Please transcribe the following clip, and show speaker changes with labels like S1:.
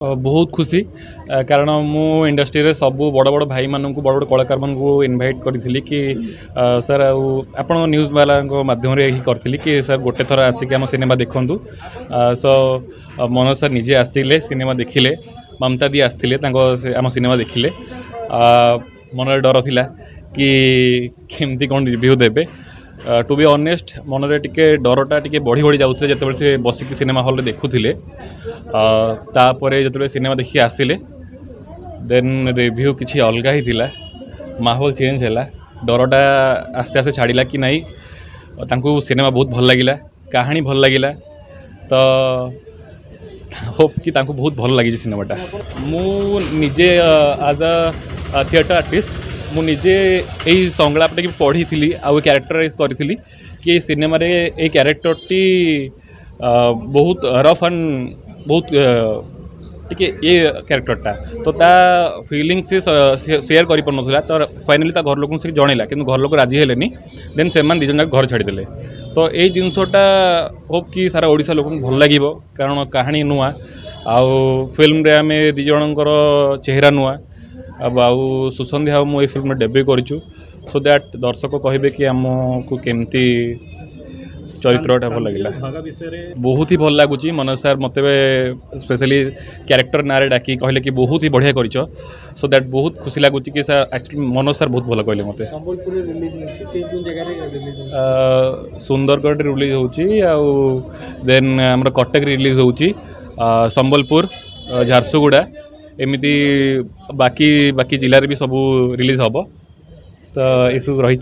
S1: बहुत खुशी कारण मु इंडस्ट्री रे सब बड़ बड़ भाई मानू बड़ बड़ कलाकार मानू इनभाइट करी कि सर आप न्यूज़ वाला माध्यम रे ही करी कि सर गोटे थर आसिक आम सिनेमा देखूँ सो मनोज सर निजे आसिले सिनेमा देखिले ममता दी आसते आम सिनेमा देखिले मन डर थिला कि केमती कौन रिव्यू देबे टू बी ऑनेस्ट मनरे टिके डरटा टिके बढ़ी बढ़ी जाऊे जिते से बसिक सिनेमा हॉल देखुले तापर जो सिनेमा देखी आसिले देन रिव्यू किसी अलग ही थिला माहौल चेंज है डरटा आस्ते आस्ते छाड़ा कि नाई तांको सिनेमा बहुत भल लगिला कहानी भल लगिला तो होप कि तांको बहुत भल लगी सिनेमाटा मु निजे एज अ थिएटर आर्टिस्ट मु निजे यही संगलापटे पढ़ी थी आउ क्यारेक्टराइज करी कि सिनेमा रे ए क्यारेक्टरटी बहुत रफ एंड बहुत टिके ये क्यारेक्टरटा तो ता फिलिंग से शेयर कर पारा तो फाइनाली घर लोक से जनइला कि घर लोक राजी हेले देन से दिज घर छाड़ीदे तो ये जिनसटा होप कि सारा ओडिशा लोक भल लगे कारण कहानी नुआ आउ फिल्म रे आम दिजणकर चेहरा नुआ आउ सुसंध्या मु फिल्म में डेब्यू करूँ सो दैट दर्शक कहे कि आमको केमती चरित्रटा भल लगे बहुत ही भल लगुच मनोज सर मत स्पेशली क्यारेक्टर ना डाकी कहले कि बहुत ही बढ़िया कर सो दैट बहुत खुशी लगुच कि एक्चुअली मनोज सर बहुत भल कहले मत सुंदरगढ़ रिलीज होची देन आम कटक रिलीज होची संबलपुर झारसुगुड़ा एमती बाकी बाकी जिले भी सब रिलीज हम तो ये सब रही।